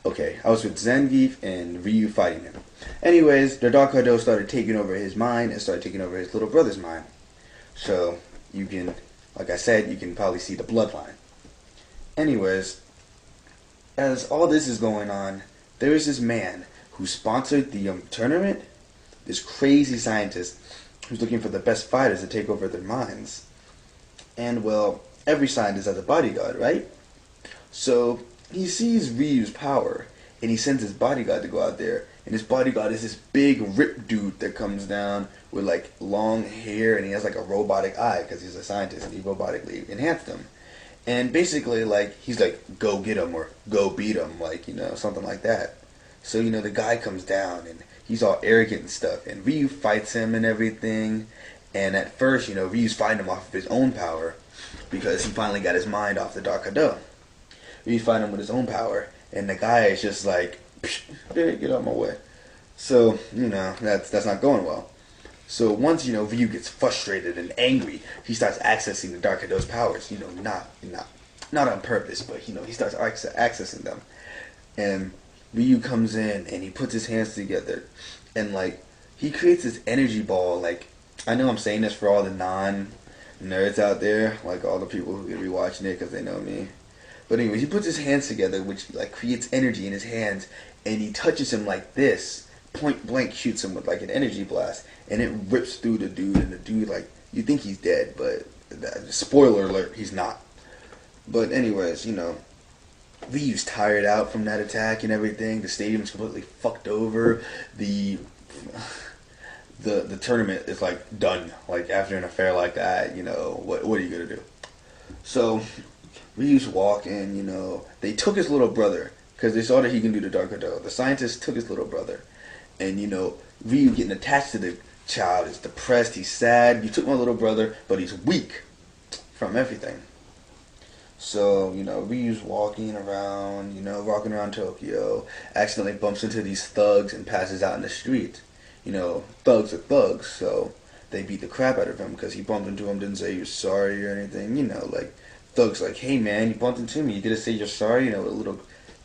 Okay, I was with Zangief and Ryu fighting him. Anyways, the Dark Kaido started taking over his mind and started taking over his little brother's mind. So you can, like I said, you can probably see the bloodline. Anyways, as all this is going on, there is this man who sponsored the tournament. This crazy scientist who's looking for the best fighters to take over their minds. And well, every scientist has a bodyguard, right? So he sees Ryu's power, and he sends his bodyguard to go out there. And his bodyguard is this big ripped dude that comes down with like long hair, and he has like a robotic eye because he's a scientist and he robotically enhanced him. And basically, like, he's like, go get him or go beat him, like, something like that. So, the guy comes down and he's all arrogant and stuff. And Ryu fights him and everything. And at first, Ryu's fighting him off of his own power because he finally got his mind off the Dark Kaido. Ryu's fighting him with his own power. And the guy is just like, get out of my way. So, that's not going well. So once, Ryu gets frustrated and angry, he starts accessing the Dark Kaido's powers. Not on purpose, but, he starts accessing them. And Ryu comes in and he puts his hands together. And, like, he creates this energy ball. Like, I know I'm saying this for all the non-nerds out there. Like, all the people who could be watching it because they know me. But anyway, he puts his hands together, which, like, creates energy in his hands. And he touches him like this. Point blank shoots him with, like, an energy blast. And it rips through the dude, and the dude, like, you think he's dead, but, spoiler alert, he's not. But anyways, Ryu's tired out from that attack and everything. The stadium's completely fucked over. The tournament is, like, done. Like, after an affair like that, what are you gonna do? So, Ryu's walking, they took his little brother, because they saw that he can do the Dark Kaido. The scientists took his little brother. And, Ryu getting attached to the child is depressed, he's sad. You took my little brother, but he's weak from everything. So, Ryu's walking around Tokyo, accidentally bumps into these thugs and passes out in the street. Thugs are thugs, so they beat the crap out of him because he bumped into him, didn't say he was sorry or anything. Like, thugs like, hey man, you bumped into me, you didn't say you're sorry, a little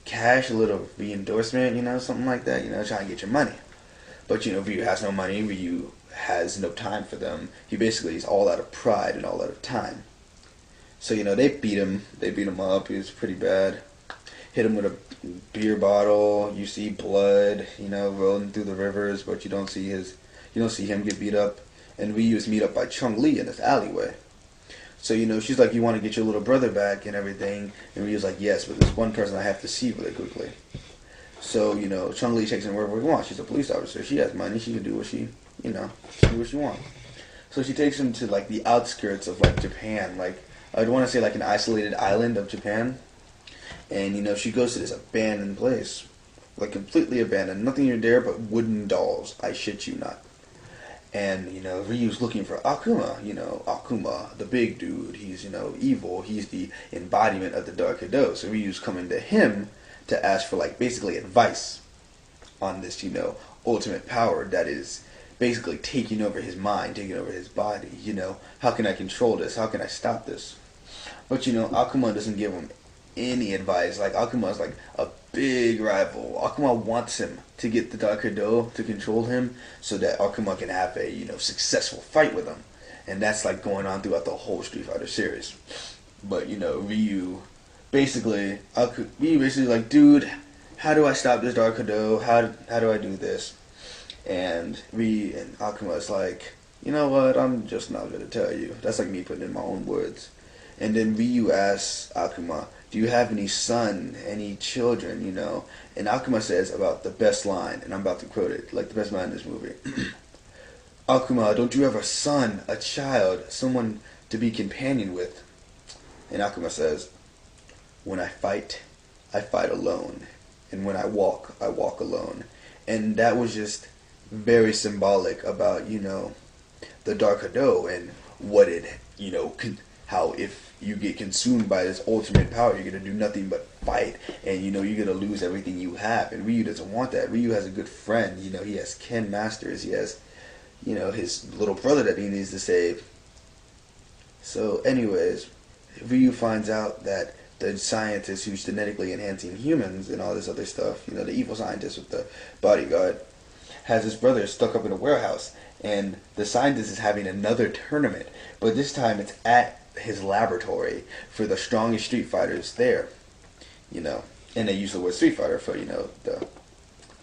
cash, a little re-endorsement, something like that, trying to get your money. But, Ryu has no money, Ryu has no time for them. He basically is all out of pride and all out of time. So, they beat him up, he was pretty bad. Hit him with a beer bottle, you see blood, rolling through the rivers, but you don't see him get beat up. And Ryu is meet up by Chun-Li in this alleyway. So, she's like, you want to get your little brother back and everything? And Ryu's like, yes, but there's one person I have to see really quickly. So, Chun-Li takes him wherever he wants. She's a police officer. She has money. She can do what she wants. So she takes him to, like, the outskirts of, like, Japan. Like, I'd want to say, like, an isolated island of Japan. And, she goes to this abandoned place. Like, completely abandoned. Nothing there but wooden dolls. I shit you not. And, Ryu's looking for Akuma. Akuma, the big dude. He's, evil. He's the embodiment of the Dark Kaido. So Ryu's coming to him to ask for, like, basically advice on this, ultimate power that is basically taking over his mind, taking over his body. How can I control this? How can I stop this? But, Akuma doesn't give him any advice. Like, Akuma is like a big rival. Akuma wants him to get the Dark Kaido to control him so that Akuma can have a, successful fight with him. And that's, like, going on throughout the whole Street Fighter series. But, Ryu basically like, dude, how do I stop this Dark Kaido? How do I do this? And Ryu and Akuma is like, you know what, I'm just not going to tell you. That's like me putting in my own words. And then Ryu asks Akuma, do you have any son, any children, And Akuma says about the best line, and I'm about to quote it, like the best line in this movie. Akuma, don't you have a son, a child, someone to be companion with? And Akuma says, when I fight alone. And when I walk alone. And that was just very symbolic about, the Dark Kaido and what it, how if you get consumed by this ultimate power, you're going to do nothing but fight. And, you're going to lose everything you have. And Ryu doesn't want that. Ryu has a good friend. He has Ken Masters. He has, his little brother that he needs to save. So, anyways, Ryu finds out that the scientist who's genetically enhancing humans and all this other stuff, the evil scientist with the bodyguard, has his brother stuck up in a warehouse, and the scientist is having another tournament, but this time it's at his laboratory for the strongest Street Fighters there, and they use the word Street Fighter for,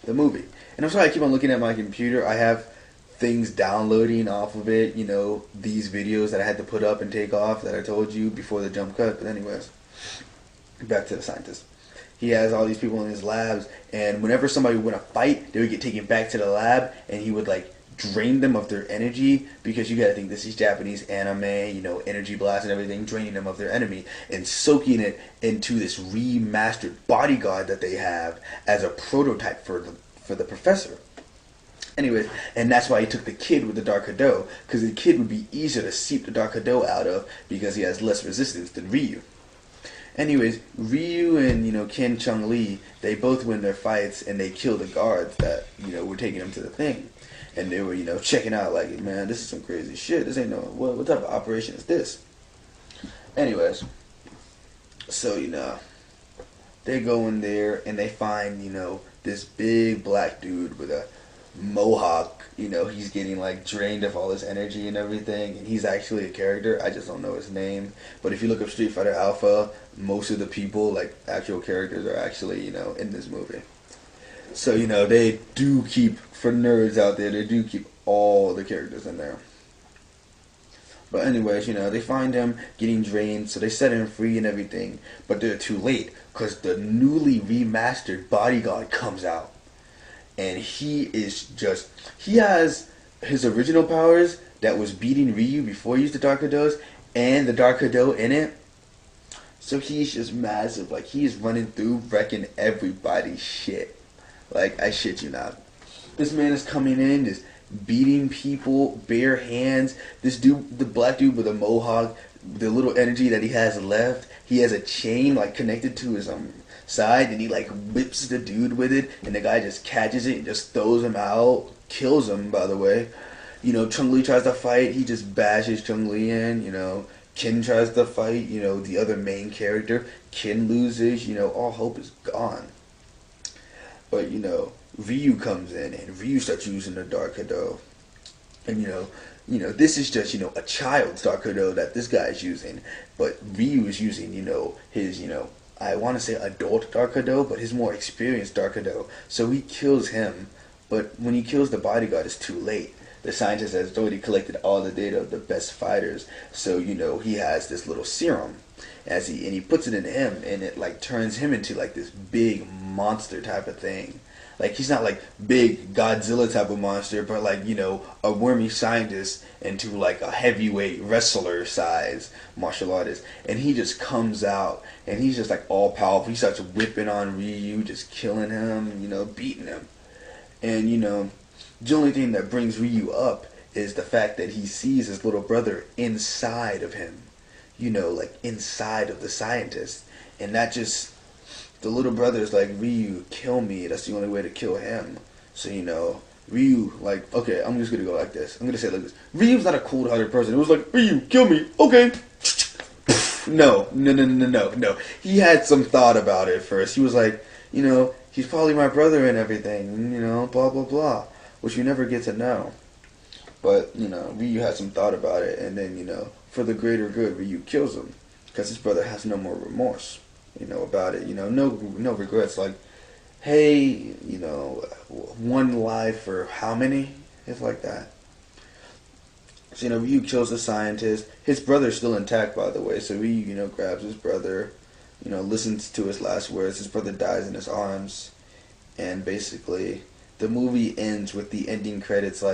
the movie. And I'm sorry I keep on looking at my computer. I have things downloading off of it, these videos that I had to put up and take off that I told you before the jump cut. But anyways, back to the scientist. He has all these people in his labs, and whenever somebody would win a fight, they would get taken back to the lab, and he would drain them of their energy, because you gotta think this is Japanese anime, energy blast and everything, draining them of their enemy and soaking it into this remastered bodyguard that they have as a prototype for the professor. Anyways, and that's why he took the kid with the Dark Hado, because the kid would be easier to seep the Dark Hado out of because he has less resistance than Ryu. Anyways, Ryu and, Ken Chung-Lee, they both win their fights, and they kill the guards that, were taking them to the thing. And they were, checking out man, this is some crazy shit. This ain't what type of operation is this? Anyways, so, they go in there, and they find, this big black dude with a mohawk. He's getting drained of all his energy and everything, and he's actually a character. I just don't know his name, but if you look up Street Fighter Alpha, most of the people, actual characters, are actually in this movie. So they do keep, for nerds out there, they do keep all the characters in there. But anyways, they find him getting drained, so they set him free and everything, but they're too late because the newly remastered bodyguard comes out. And he has his original powers that was beating Ryu before he used the Dark Hados, and the Dark Hado in it. So he's just massive. He's running through, wrecking everybody's shit. I shit you not. This man is coming in, just beating people, bare hands. This dude, the black dude with a mohawk, the little energy that he has left, he has a chain, connected to his, side, and he whips the dude with it, and the guy just catches it and just throws him out, kills him, by the way. Chung-Li tries to fight, he just bashes Chung-Li in. Ken tries to fight, the other main character. Ken loses, all hope is gone. But Ryu comes in, and Ryu starts using the Dark Hado. And this is just, a child's Dark Hado that this guy is using, but Ryu is using, his, I want to say adult Dark Hado, but his more experienced Dark Hado. So he kills him, but when he kills the bodyguard, it's too late. The scientist has already collected all the data of the best fighters, so he has this little serum, and he puts it in him, and it turns him into this big monster type of thing. He's not big Godzilla type of monster, but a wormy scientist into a heavyweight wrestler size martial artist. And he just comes out, and he's just all powerful. He starts whipping on Ryu, just killing him, beating him. And the only thing that brings Ryu up is the fact that he sees his little brother inside of him, inside of the scientist. And that just, the little brother is Ryu, kill me. That's the only way to kill him. So, Ryu, okay, I'm just going to go like this. I'm going to say it like this. Ryu's not a cold-hearted person. It was Ryu, kill me. Okay. No. He had some thought about it first. He was he's probably my brother and everything, blah, blah, blah. Which you never get to know. But, Ryu had some thought about it. And then, for the greater good, Ryu kills him. Because his brother has no more remorse. About it, no regrets, hey, one life for how many? It's like that. So, Ryu kills the scientist. His brother's still intact, by the way, so Ryu, grabs his brother, listens to his last words. His brother dies in his arms, and basically, the movie ends with the ending credits,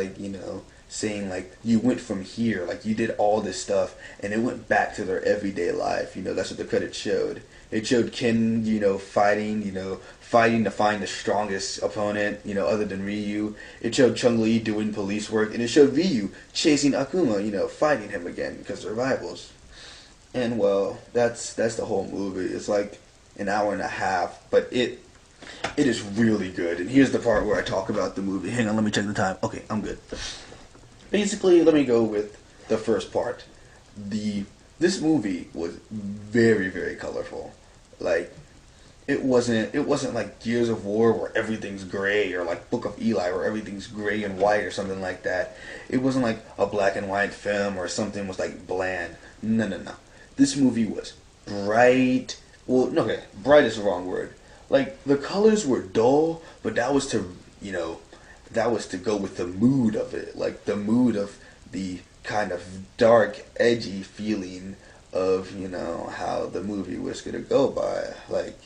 saying, you went from here, you did all this stuff, and it went back to their everyday life. That's what the credits showed. It showed Ken, fighting to find the strongest opponent, other than Ryu. It showed Chung-Li doing police work, and it showed Ryu chasing Akuma, fighting him again, because they're rivals. And, well, that's the whole movie. It's an hour and a half, but it is really good. And here's the part where I talk about the movie. Hang on, let me check the time. Okay, I'm good. Basically, let me go with the first part. This movie was very, very colorful. Like, it wasn't like Gears of War where everything's gray, or like Book of Eli where everything's gray and white or something like that. It wasn't like a black and white film or something was like bland. No, no, no. This movie was bright. Well, no, okay, bright is the wrong word. Like, the colors were dull, but that was to, that was to go with the mood of it. Like, the mood of the kind of dark, edgy feeling of, how the movie was going to go by. Like,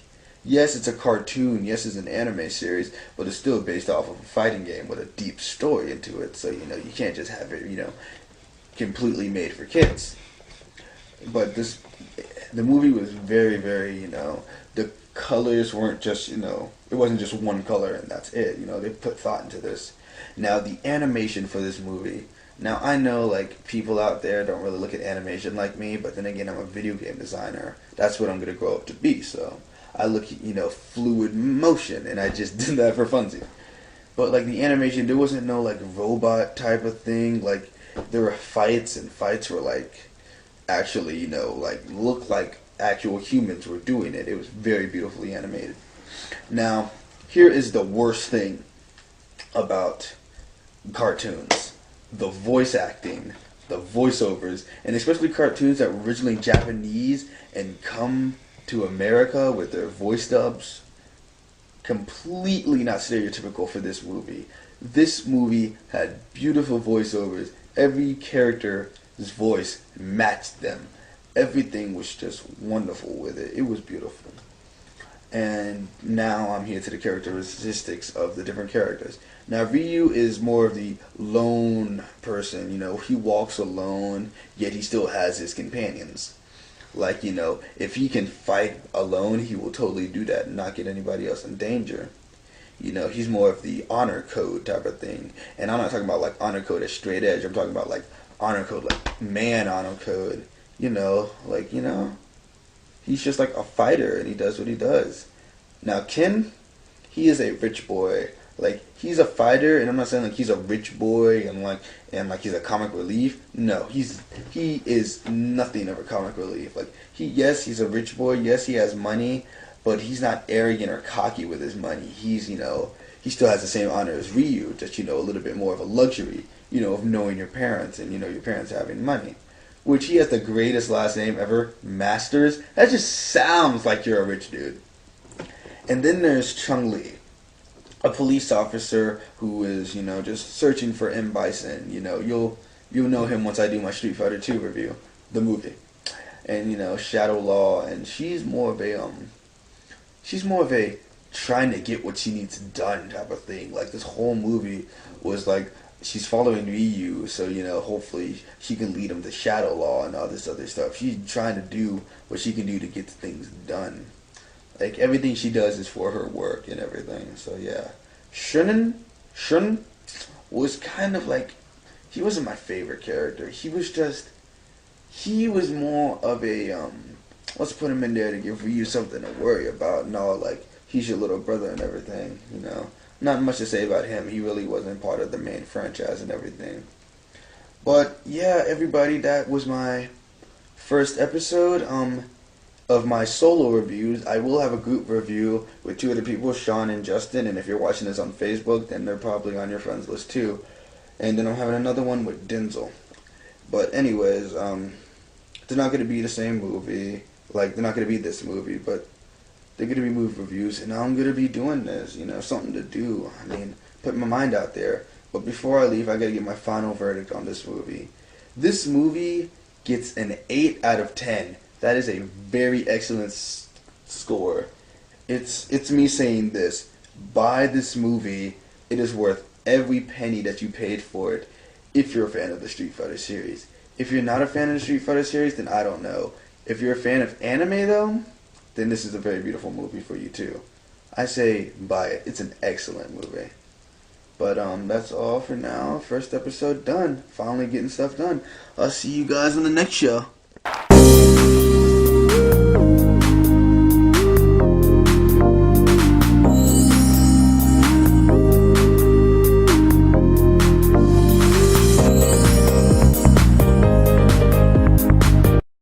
yes, it's a cartoon. Yes, it's an anime series, but it's still based off of a fighting game with a deep story into it. So, you can't just have it, completely made for kids. But the movie was very, very, the colors weren't just, it wasn't just one color and that's it. They put thought into this. Now, the animation for this movie. Now, I know, like, people out there don't really look at animation like me, but then again, I'm a video game designer. That's what I'm going to grow up to be, so I look at, fluid motion, and I just did that for funsies. But, like, the animation, there wasn't no, like, robot type of thing. Like, there were fights, and fights were, like, actually, like, looked like actual humans were doing it. It was very beautifully animated. Now, here is the worst thing about cartoons. The voice acting, the voiceovers, and especially cartoons that were originally Japanese and come to America with their voice dubs. Completely not stereotypical for this movie. This movie had beautiful voiceovers. Every character's voice matched them. Everything was just wonderful with it. It was beautiful. And now I'm here to the characteristics of the different characters. Now, Ryu is more of the lone person. He walks alone, yet he still has his companions. Like, if he can fight alone, he will totally do that and not get anybody else in danger. He's more of the honor code type of thing. And I'm not talking about, like, honor code as straight edge. I'm talking about, like, honor code, like, man honor code. He's just like a fighter, and he does what he does. Now, Ken, he is a rich boy. Like, he's a fighter, and I'm not saying like he's a rich boy and like he's a comic relief. No, he is nothing of a comic relief. Like, he's a rich boy. Yes, he has money, but he's not arrogant or cocky with his money. He still has the same honor as Ryu, just a little bit more of a luxury, of knowing your parents and your parents having money. Which he has the greatest last name ever, Masters. That just sounds like you're a rich dude. And then there's Chun-Li, a police officer who is, just searching for M. Bison. You'll know him once I do my Street Fighter 2 review, the movie. And, Shadow Law, and she's more of a trying to get what she needs done type of thing. Like, this whole movie was like, she's following Ryu, so, hopefully she can lead him to Shadow Law and all this other stuff. She's trying to do what she can do to get things done. Like, everything she does is for her work and everything, so yeah. Shun was kind of like, he wasn't my favorite character. He was more of a, let's put him in there to give Ryu something to worry about and all, like, he's your little brother and everything, Not much to say about him. He really wasn't part of the main franchise and everything. But yeah, everybody, that was my first episode of my solo reviews. I will have a group review with two other people, Sean and Justin, and if you're watching this on Facebook, then they're probably on your friends list too. And then I'm having another one with Denzel. But anyways, they're not going to be the same movie. Like, they're not going to be this movie, but they're going to be movie reviews, and I'm going to be doing this, something to do. I mean, put my mind out there. But before I leave, I got to get my final verdict on this movie. This movie gets an 8 out of 10. That is a very excellent score. It's me saying this. Buy this movie. It is worth every penny that you paid for it if you're a fan of the Street Fighter series. If you're not a fan of the Street Fighter series, then I don't know. If you're a fan of anime, though, then this is a very beautiful movie for you too. I say buy it. It's an excellent movie. But that's all for now. First episode done. Finally getting stuff done. I'll see you guys on the next show.